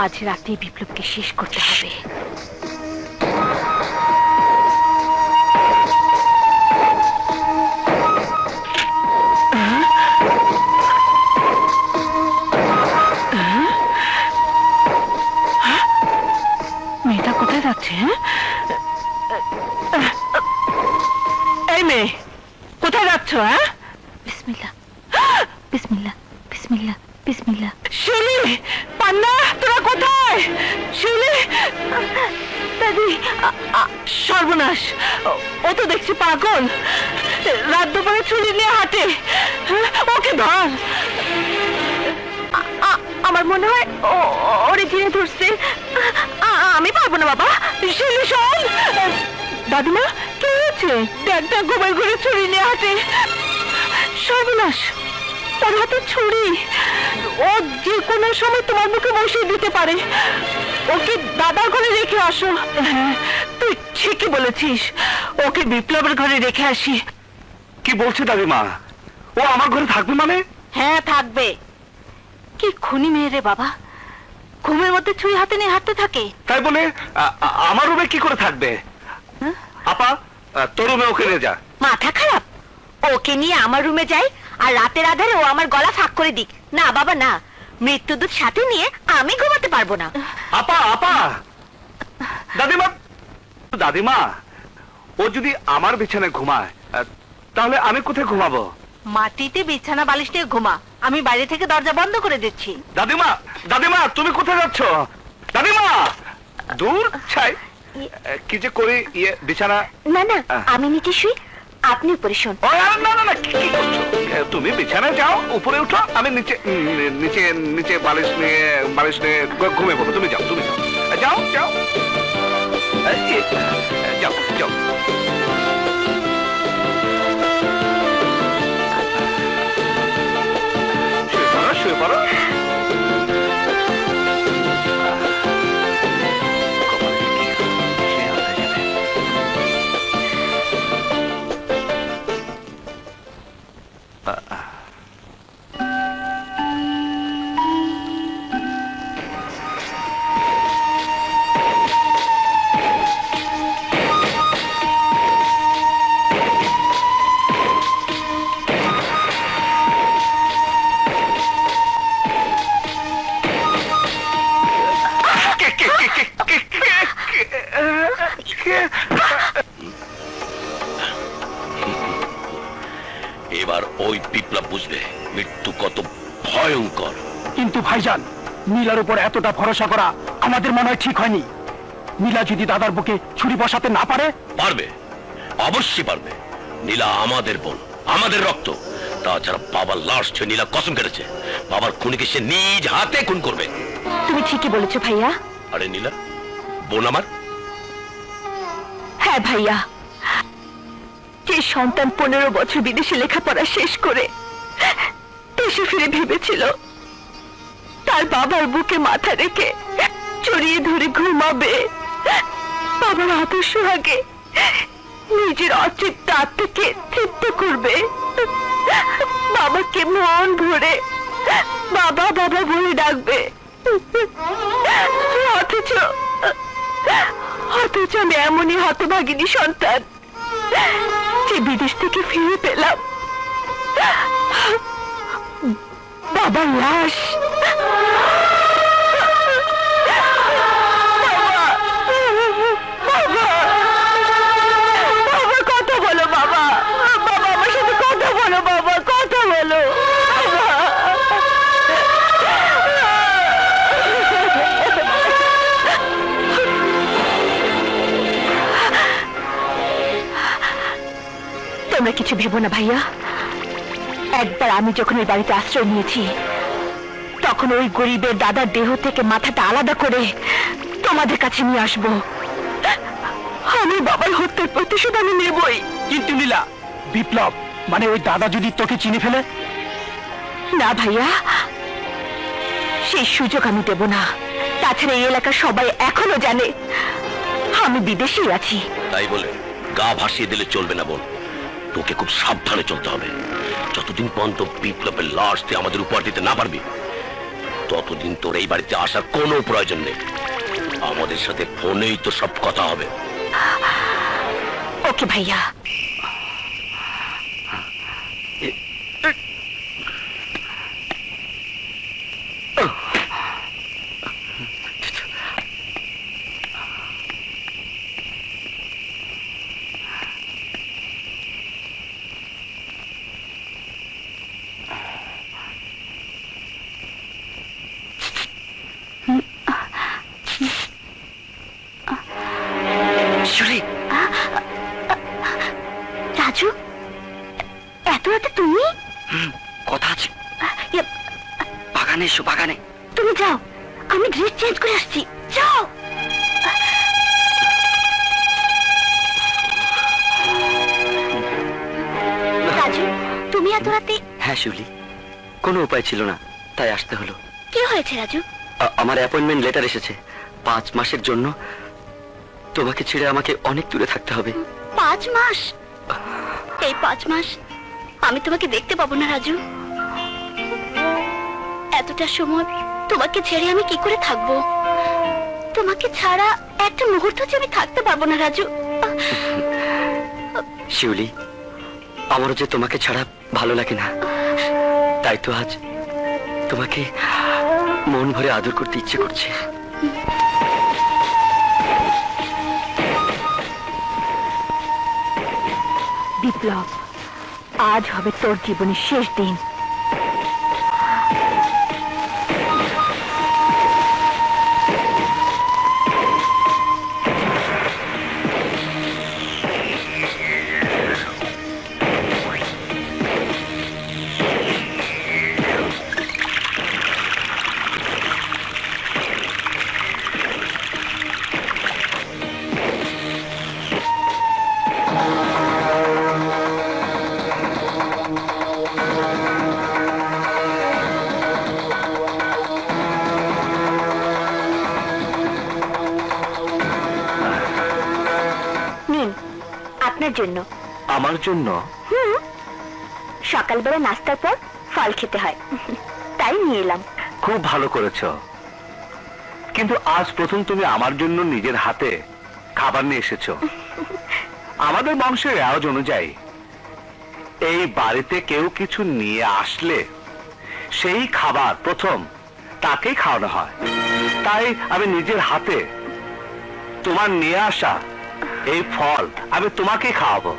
আজ রাতে বিপ্লবকে শেষ করতে হবে। মেয়েটা কোথায় যাচ্ছে? এই মেয়ে, কোথায় যাচ্ছ? হ্যাঁ, বিসমিল্লাহ বিসমিল্লাহ বিসমিল্লাহ বিসমিল্লাহ। শিউলি, পান্না, তোরা কোথায়? শিউলি, দাদি। সর্বনাশ, ও তো দেখছি পাগল, রাত দুপুরে ছুরি নিয়ে হাঁটে। ওকে ধর। আমার মনে হয় ওরে জিনে ধরছে। আমি পারবো না বাবা। শিউলি শোন। দাদিমা, কি হয়েছে? দেখ, গোবর ঘুরে ছুরি নিয়ে হাঁটে। সর্বনাশ, ওর হাতে ছুরি। ও যে কোনো সময় তোমার মুখে বসিয়ে দিতে পারে। ওকে দাদার ঘরে রেখে আসো। হ্যাঁ, তুই ঠিকই বলেছিস, ওকে বিপ্লবের ঘরে রেখে আসি। কি বলছে দাদিমা? ও আমার ঘরে থাকবে মানে? হ্যাঁ, থাকবে। কি খুনি মেয়ে রে বাবা, ঘুমের মধ্যে ছুরি হাতে নিয়ে হাঁটতে থাকে। তাই বলে আমার রুমে কি করে থাকবে? আপা, তোর রুমে ওকে নিয়ে যা। মাথা খারাপ? ওকে নিয়ে আমার রুমে যাই আর রাতের আধারে ও আমার গলা ফাঁক করে দিক? না বাবা না, মৃত্যুদূত সাথে নিয়ে আমি ঘুমাতে পারবো না। আপা, দাদিমা, দাদিমা, ও যদি আমার বিছানায় ঘুমায় তাহলে আমি কোথায় ঘুমাবো? মাটিতে বিছানা বালিশ নিয়ে ঘুমা, আমি বাইরে থেকে দরজা বন্ধ করে দিচ্ছি। দাদিমা, তুমি কোথায় যাচ্ছ? দাদিমা, দূর ছাই, কি যে করি বিছানা। না, আমি নিচে শুই, আপনি উপরে শোন। না, কি করছো? তুমি বিছানায় যাও, উপরে উঠো, আমি নিচে নিচে নিচে বালিশ নিয়ে ঘুমে পড়বো। তুমি যাও, যাও যাও। শুয়ে পড়ো। এবার ওই বিপ্লব বুঝবে মৃত্যু কত ভয়ঙ্কর। কিন্তু ভাইজান, নীলার উপর এতটা ভরসা করা আমাদের মনে হয় ঠিক হয়নি। নীলা যদি দাদার বুকে ছুরি বসাতে না পারে? পারবে, অবশ্যই পারবে। নীলা আমাদের বোন, আমাদের রক্ত। তাছাড়া বাবার লাশ ছুঁয়ে নীলা কসম কেটেছে বাবার খুনিকে সে নিজ হাতে খুন করবে। তুমি ঠিকই বলেছো ভাইয়া। আরে নীলা, বোন আমার। হ্যাঁ ভাইয়া, যে সন্তান 15 বছর বিদেশে লেখাপড়া শেষ করে দেশে ফিরে ভেবেছিল তার বাবার বুকে মাথা রেখে জড়িয়ে ধরে ঘুমাবে, বাবার হাতের সোহাগে নিজের অতৃপ্ত আত্মাকে তৃপ্ত করবে, বাবাকে মন ভরে বাবা বাবা বলে ডাকবে, অথচ আমি এমনই হতভাগিনী সন্তান যে বিদেশ থেকে ফিরে পেলাম বাবার লাশ। বাবা কথা বলো, বাবা আমার সাথে কথা বলো, বাবা কথা বলো। তোমরা কিছু ভেবো না ভাইয়া, একবার আমি যখন ওই বাড়িতে আশ্রয় নিয়েছি তখন ওই গরিবের দাদার দেহ থেকে মাথাটা আলাদা করে তোমাদের কাছে নিয়ে আসবো। আমি বাবার হত্যার প্রতিশোধ আমি নেবই। কিন্তু নীলা, বিপ্লব মানে ওই দাদা যদি তোকে চিনে ফেলে? না ভাইয়া, সেই সুযোগ আমি দেব না। তাছাড়া এই এলাকার সবাই এখনো জানে আমি বিদেশেই আছি। তাই বলে গা ভাসিয়ে দিলে চলবে না বোন, তোকে খুব সাবধানে চলতে হবে। যতদিন পর্যন্ত বিপ্লবের লাশ তুই আমাদের উপর দিতে না পারবি ততদিন তোর এই বাড়িতে আসার কোনো প্রয়োজন নেই। আমাদের সাথে ফোনেই তো সব কথা হবে। ওকে ভাইয়া। রাজু, এত রাতে তুমি? কথা আছে, বাগানে এসো, বাগানে। তুমি যাও, আমি ড্রেস চেঞ্জ করে আসছি। যাও। রাজু, তুমি এত রাতে? হ্যাঁ শিউলি, কোনো উপায় ছিল না, তাই আসতে হলো। কি হয়েছে রাজু? আমার অ্যাপয়েন্টমেন্ট লেটার এসেছে। 5 মাসের জন্য তোমাকে ছেড়ে আমাকে অনেক দূরে থাকতে হবে। 5 মাস? এই 5 মাস আমি তোমাকে দেখতে পাবো না রাজু। এতটা সময় তোমাকে ছেড়ে আমি কি করে থাকবো? তোমাকে ছাড়া একটা মুহূর্ত যে আমি থাকতে পারবো না রাজু। শিউলি, আমারও যে তোমাকে ছাড়া ভালো লাগে না, তাই তো আজ তোমাকে মন ভরে আদর করতে ইচ্ছে করছে। বিপ্লব, আজ হবে তোর জীবনের শেষ দিন। আপনার জন্য। আমার জন্য? সকালবেলা নাস্তার পর ফল খেতে হয়, তাই নিয়ে এলাম। খুব ভালো করেছো, কিন্তু আজ প্রথম তুমি আমার জন্য নিজের হাতে খাবার নিয়ে এসেছো। আমাদের বংশের রেওয়াজ অনুযায়ী এই বাড়িতে কেউ কিছু নিয়ে আসলে সেই খাবার প্রথম তাকেই খাওয়ানো হয়। তাই আমি নিজের হাতে তোমার নিয়ে আসা এই ফল আমি তোমাকে খাওয়াবো।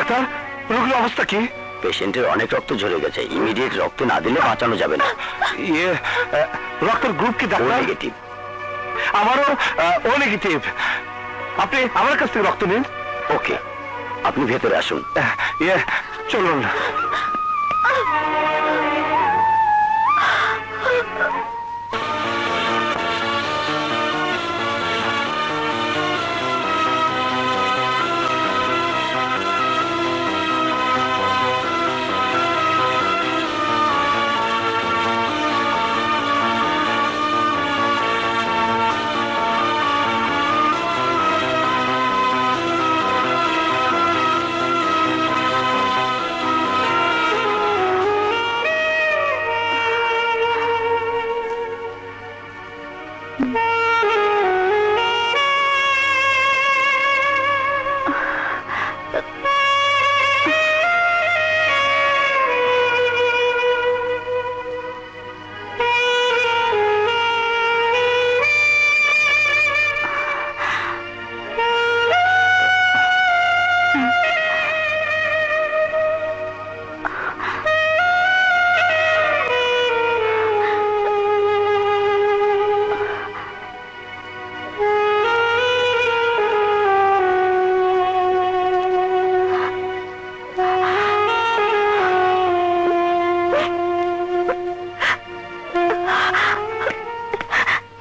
ডাক্তার, রোগীর অবস্থা কি? পেশেন্টের অনেক রক্ত ঝরে গেছে, ইমিডিয়েট রক্ত না দিলে বাঁচানো যাবে না। ইয়ে, রক্তের গ্রুপ কি ডাক্তার? নেগেটিভ। আমারও ও নেগেটিভ। আপনি আমার কাছ থেকে রক্ত নিন। ওকে, আপনি ভেতরে আসুন। ইয়ে, চলুন।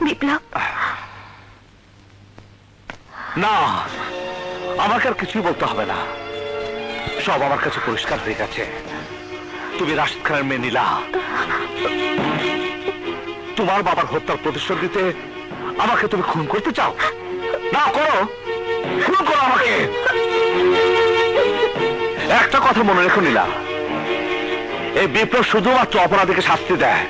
বিপ্লব, না, আমাকে আর কিছুই বলতে হবে না, সব আমার কাছে পরিষ্কার হয়ে গেছে। তুমি রাশিদ খানের মেয়ে নীলা। তোমার বাবার হত্যার প্রতিশোধ দিতে আমাকে তুমি খুন করতে চাও? না, করো, খুন করো আমাকে। একটা কথা মনে রেখো নীলা, এই বিপ্লব শুধুমাত্র অপরাধীকে শাস্তি দেয়,